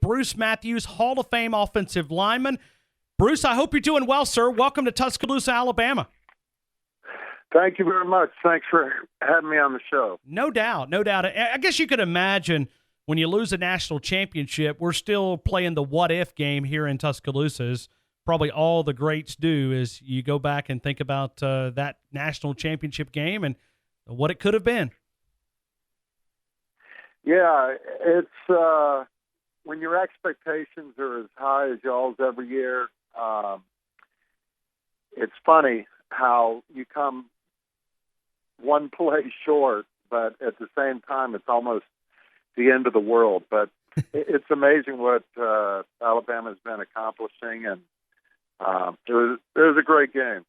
Bruce Matthews, Hall of Fame offensive lineman. Bruce, I hope you're doing well, sir. Welcome to Tuscaloosa, Alabama. Thank you very much. Thanks for having me on the show. No doubt, no doubt. I guess you could imagine when you lose a national championship, we're still playing the what-if game here in Tuscaloosa, as probably all the greats do, is you go back and think about that national championship game and what it could have been. Yeah, it's when your expectations are as high as y'all's every year, it's funny how you come one play short, but at the same time, it's almost the end of the world. But it's amazing what Alabama's been accomplishing, and it was a great game.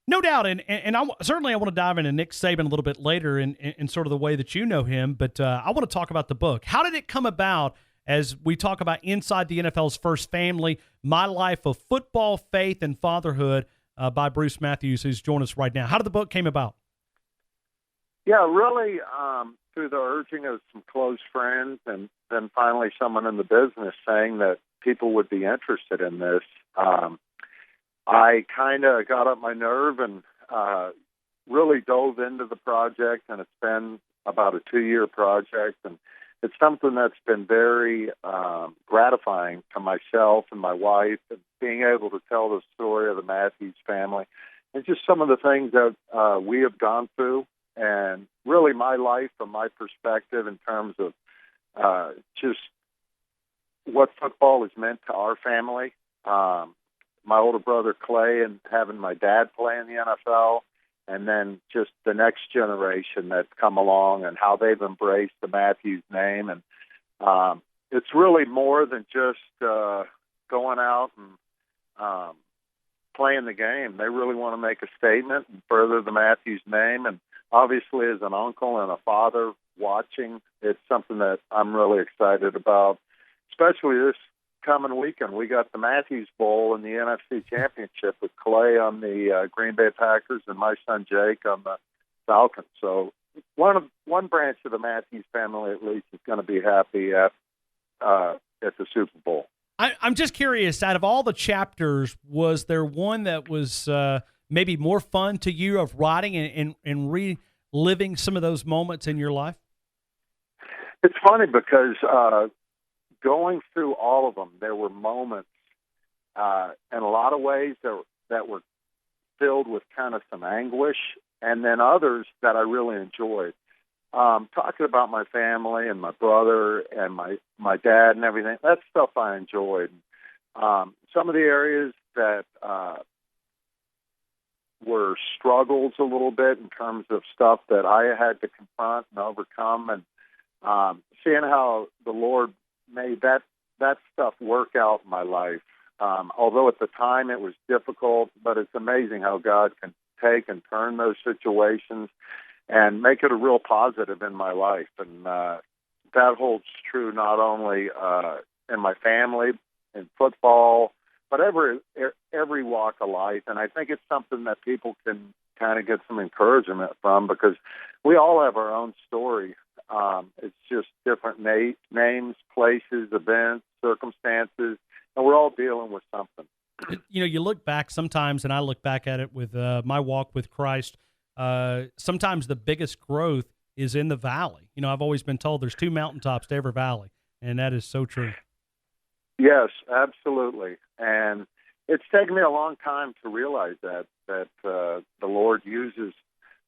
No doubt, and certainly I want to dive into Nick Saban a little bit later in sort of the way that you know him, but I want to talk about the book. How did it come about as we talk about Inside the NFL's First Family, My Life of Football, Faith, and Fatherhood by Bruce Matthews, who's joined us right now? How did the book came about? Yeah, really through the urging of some close friends and then finally someone in the business saying that people would be interested in this. I kind of got up my nerve and really dove into the project, and it's been about a 2-year project, and it's something that's been very gratifying to myself and my wife, and being able to tell the story of the Matthews family and just some of the things that we have gone through, and really my life from my perspective in terms of just what football has meant to our family. My older brother Clay and having my dad play in the NFL, and then just the next generation that's come along and how they've embraced the Matthews name. And it's really more than just going out and playing the game. They really want to make a statement and further the Matthews name. And obviously as an uncle and a father watching, it's something that I'm really excited about, especially this coming weekend. We got the Matthews Bowl in the NFC Championship with Clay on the Green Bay Packers and my son Jake on the Falcons. So one branch of the Matthews family at least is going to be happy at the Super Bowl. I'm just curious, out of all the chapters, was there one that was maybe more fun to you of writing and reliving some of those moments in your life? It's funny because going through all of them, there were moments in a lot of ways that were filled with kind of some anguish, and then others that I really enjoyed. Talking about my family and my brother and my dad and everything, that stuff I enjoyed. Some of the areas that were struggles a little bit in terms of stuff that I had to confront and overcome, and seeing how the Lord made that stuff work out in my life. Although at the time it was difficult, but it's amazing how God can take and turn those situations and make it a real positive in my life. And that holds true not only in my family, in football, but every walk of life. And I think it's something that people can kind of get some encouragement from, because we all have our own story. It's just different names, places, events, circumstances, and we're all dealing with something. You know, you look back sometimes, and I look back at it with my walk with Christ. Sometimes the biggest growth is in the valley. You know, I've always been told there's 2 mountaintops to every valley, and that is so true. Yes, absolutely. And it's taken me a long time to realize that the Lord uses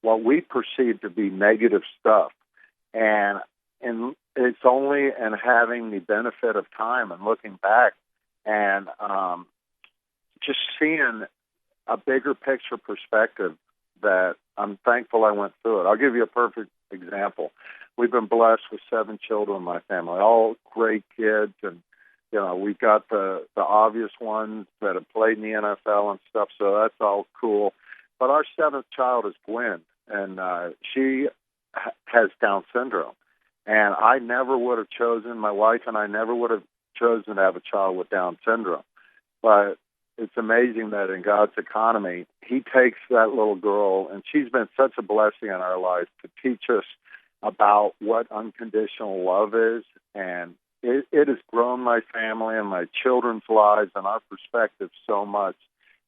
what we perceive to be negative stuff. And it's only in having the benefit of time and looking back and just seeing a bigger picture perspective that I'm thankful I went through it. I'll give you a perfect example. We've been blessed with 7 children in my family, all great kids, and you know, we've got the obvious ones that have played in the NFL and stuff, so that's all cool. But our 7th child is Gwen, and she has Down syndrome. And I never would have chosen, my wife and I never would have chosen to have a child with Down syndrome. But it's amazing that in God's economy, He takes that little girl, and she's been such a blessing in our life to teach us about what unconditional love is and it has grown my family and my children's lives and our perspective so much.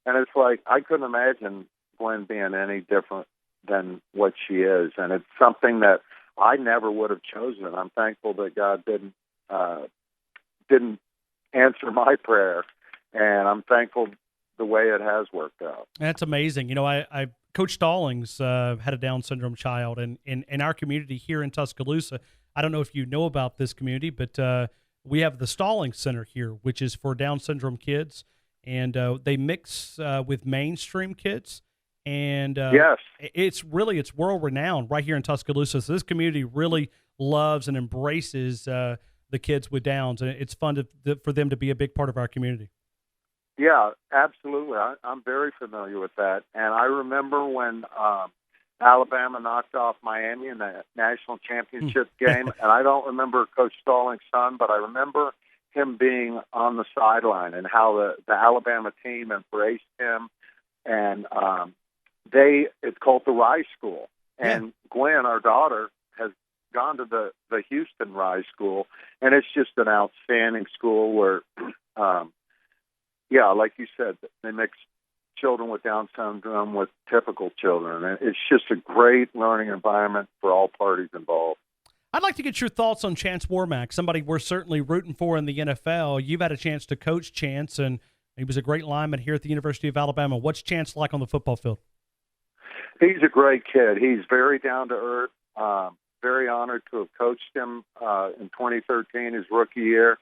And it's like I couldn't imagine Gwen being any different than what she is. And it's something that I never would have chosen. I'm thankful that God didn't answer my prayer, and I'm thankful the way it has worked out. That's amazing. You know, I Coach Stallings had a Down syndrome child, and in our community here in Tuscaloosa, I don't know if you know about this community, but we have the Stallings Center here, which is for Down syndrome kids, and they mix with mainstream kids. And yes, it's world renowned right here in Tuscaloosa. So this community really loves and embraces the kids with Downs, and it's fun for them to be a big part of our community. Yeah, absolutely. I'm very familiar with that. And I remember when Alabama knocked off Miami in the national championship game, and I don't remember Coach Stallings' son, but I remember him being on the sideline and how the Alabama team embraced him. And it's called the Rise School. And Gwen, our daughter, has gone to the Houston Rise School, and it's just an outstanding school where, like you said, they mix children with Down syndrome with typical children. And it's just a great learning environment for all parties involved. I'd like to get your thoughts on Chance Warmack, somebody we're certainly rooting for in the NFL. You've had a chance to coach Chance, and he was a great lineman here at the University of Alabama. What's Chance like on the football field? He's a great kid. He's very down to earth. Very honored to have coached him in 2013, his rookie year.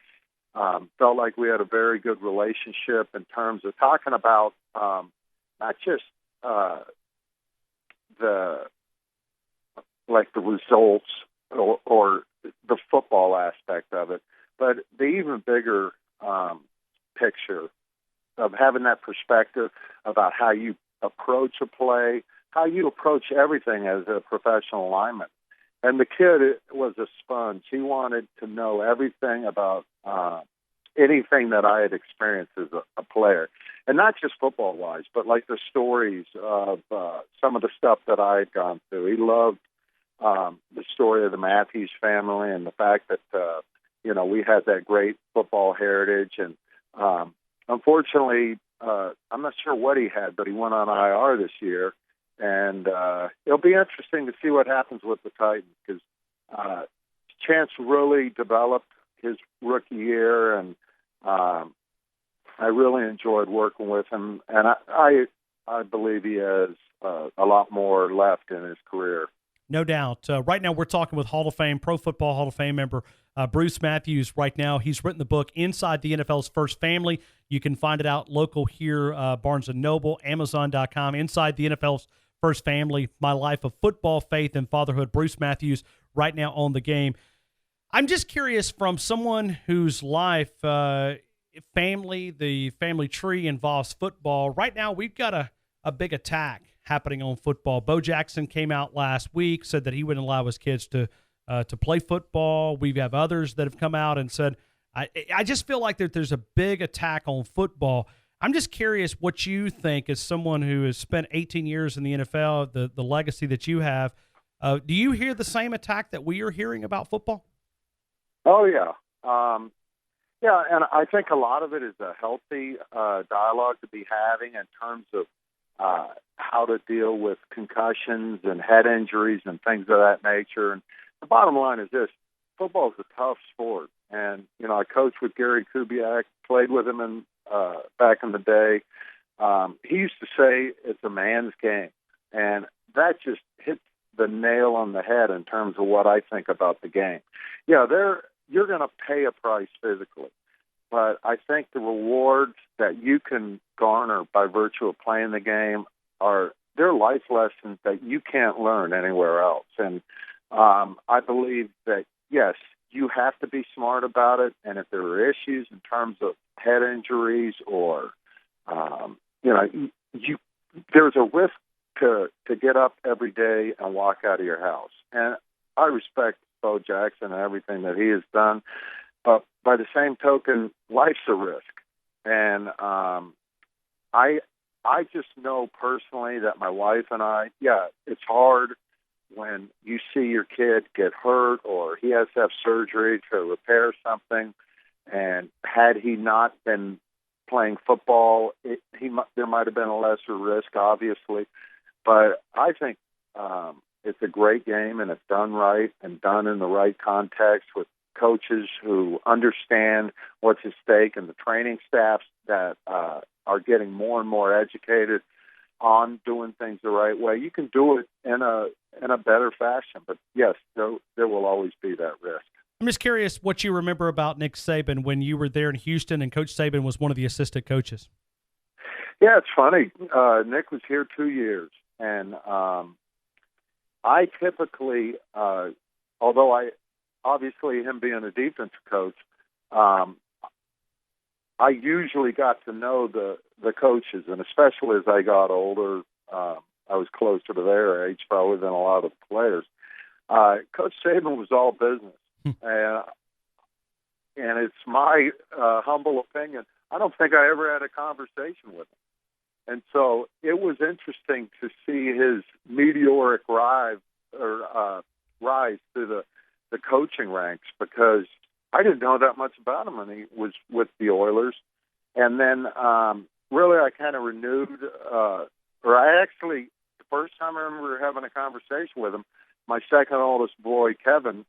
Felt like we had a very good relationship in terms of talking about not just the results or the football aspect of it, but the even bigger picture of having that perspective about how you approach a play, how you approach everything as a professional lineman. And the kid was a sponge. He wanted to know everything about anything that I had experienced as a player. And not just football-wise, but like the stories of some of the stuff that I had gone through. He loved the story of the Matthews family and the fact that, we had that great football heritage. And unfortunately, I'm not sure what he had, but he went on IR this year. And it'll be interesting to see what happens with the Titans because Chance really developed his rookie year, and I really enjoyed working with him. And I believe he has a lot more left in his career. No doubt. Right now we're talking with Hall of Fame, Pro Football Hall of Fame member Bruce Matthews right now. He's written the book Inside the NFL's First Family. You can find it out local here, Barnes & Noble, Amazon.com, Inside the NFL's First Family, My Life of Football, Faith, and Fatherhood. Bruce Matthews right now on the game. I'm just curious from someone whose life, the family tree involves football. Right now we've got a big attack happening on football. Bo Jackson came out last week, said that he wouldn't allow his kids to play football. We have others that have come out and said, I just feel like there's a big attack on football. I'm just curious what you think as someone who has spent 18 years in the NFL, the legacy that you have. Do you hear the same attack that we are hearing about football? Oh, yeah. And I think a lot of it is a healthy dialogue to be having in terms of how to deal with concussions and head injuries and things of that nature. And the bottom line is this: football is a tough sport. And, I coached with Gary Kubiak, played with him back in the day. He used to say it's a man's game. And that just hits the nail on the head in terms of what I think about the game. Yeah, you're going to pay a price physically. But I think the rewards that you can garner by virtue of playing the game they're life lessons that you can't learn anywhere else. And I believe that, yes, you have to be smart about it. And if there are issues in terms of head injuries or, there's a risk to get up every day and walk out of your house. And I respect Bo Jackson and everything that he has done. But by the same token, life's a risk. And I just know personally that my wife and I, it's hard when you see your kid get hurt or he has to have surgery to repair something, and had he not been playing football, there might have been a lesser risk, obviously. But I think it's a great game, and it's done right and done in the right context with coaches who understand what's at stake, and the training staffs that are getting more and more educated on doing things the right way. You can do it in a better fashion, but yes, there will always be that risk. I'm just curious what you remember about Nick Saban when you were there in Houston and Coach Saban was one of the assistant coaches. Yeah, it's funny. Nick was here 2 years, and I typically, although I obviously him being a defensive coach, I usually got to know the coaches, and especially as I got older, I was closer to their age probably than a lot of the players. Coach Saban was all business, and it's my humble opinion, I don't think I ever had a conversation with him. And so it was interesting to see his meteoric rise through the coaching ranks, because I didn't know that much about him when he was with the Oilers. And then really I kind of renewed, the first time I remember having a conversation with him, my second oldest boy, Kevin,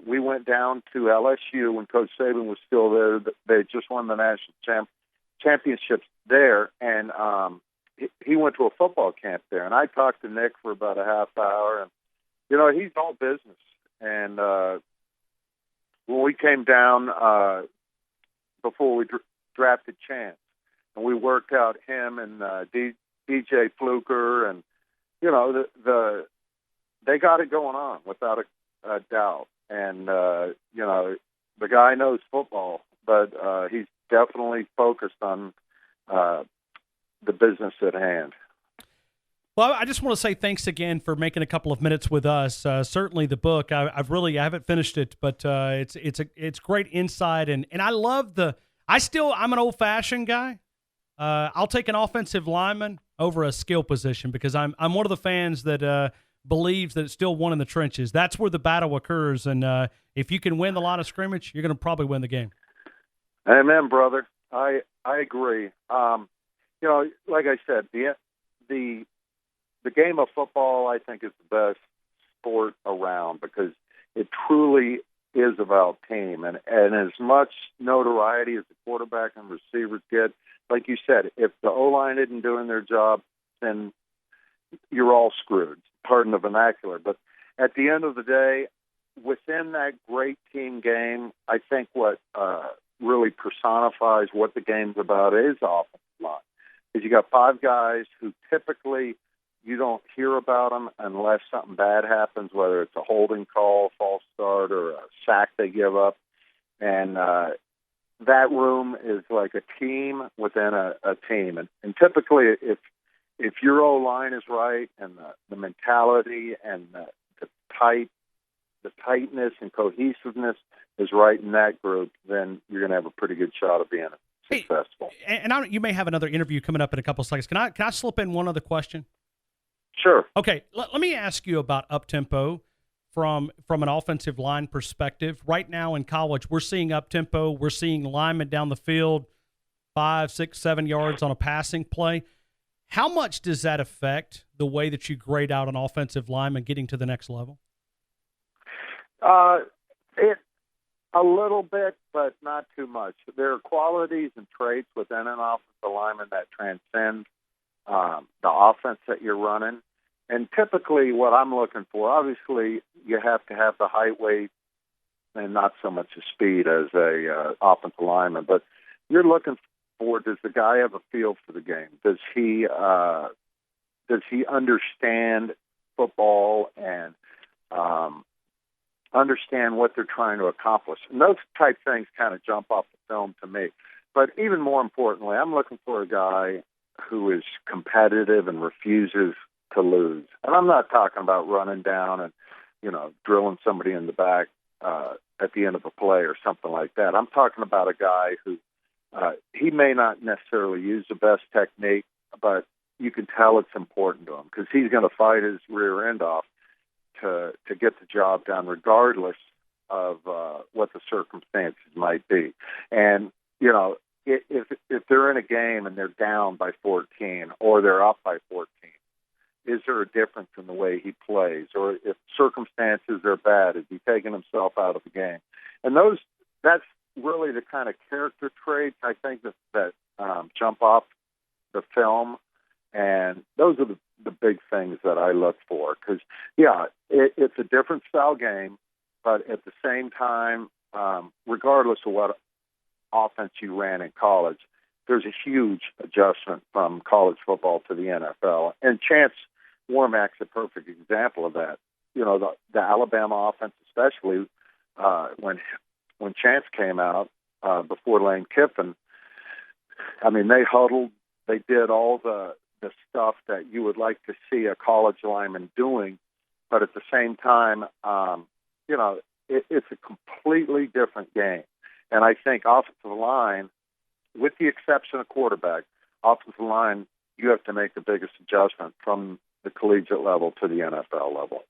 we went down to LSU when Coach Saban was still there. They had just won the national championships there, and he went to a football camp there. And I talked to Nick for about a half hour, and, he's all business. And when we came down before we drafted Chance, and we worked out him and DJ Fluker, and, they got it going on without a doubt. And, the guy knows football, but he's definitely focused on the business at hand. Well, I just want to say thanks again for making a couple of minutes with us. Certainly, the book I haven't finished it, but it's great insight, and I love I'm an old fashioned guy. I'll take an offensive lineman over a skill position because I'm one of the fans that believes that it's still won in the trenches. That's where the battle occurs, and if you can win the line of scrimmage, you're going to probably win the game. Amen, brother. I agree. Like I said, the game of football, I think, is the best sport around because it truly is about team. And as much notoriety as the quarterback and receivers get, like you said, if the O-line isn't doing their job, then you're all screwed. Pardon the vernacular. But at the end of the day, within that great team game, I think what really personifies what the game's about is offensive line. Because you got five guys who typically you don't hear about them unless something bad happens, whether it's a holding call, false start, or a sack they give up. And that room is like a team within a team. And typically, if your O-line is right and the mentality and the tightness and cohesiveness is right in that group, then you're going to have a pretty good shot of being successful. Hey, and you may have another interview coming up in a couple of seconds. Can I slip in one other question? Sure. Okay, let me ask you about up-tempo from an offensive line perspective. Right now in college, we're seeing up-tempo. We're seeing linemen down the field 5, 6, 7 yards on a passing play. How much does that affect the way that you grade out an offensive lineman getting to the next level? A little bit, but not too much. There are qualities and traits within an offensive lineman that transcend the offense that you're running. And typically what I'm looking for, obviously you have to have the height, weight, and not so much the speed as a offensive lineman, but you're looking for, does the guy have a feel for the game? Does he understand football and understand what they're trying to accomplish? And those type things kind of jump off the film to me. But even more importantly, I'm looking for a guy who is competitive and refuses to lose. And I'm not talking about running down and, drilling somebody in the back at the end of a play or something like that. I'm talking about a guy who he may not necessarily use the best technique, but you can tell it's important to him because he's going to fight his rear end off. to get the job done, regardless of what the circumstances might be. And if they're in a game and they're down by 14 or they're up by 14, is there a difference in the way he plays? Or if circumstances are bad, is he taking himself out of the game? And that's really the kind of character traits I think that jump off the film. And those are the big things that I look for. Because, it's a different style game, but at the same time, regardless of what offense you ran in college, there's a huge adjustment from college football to the NFL. And Chance Warmack's a perfect example of that. The Alabama offense, especially when Chance came out before Lane Kiffin, I mean, they huddled, they did all the stuff that you would like to see a college lineman doing, but at the same time, it's a completely different game. And I think offensive line, with the exception of quarterback, offensive line, you have to make the biggest adjustment from the collegiate level to the NFL level.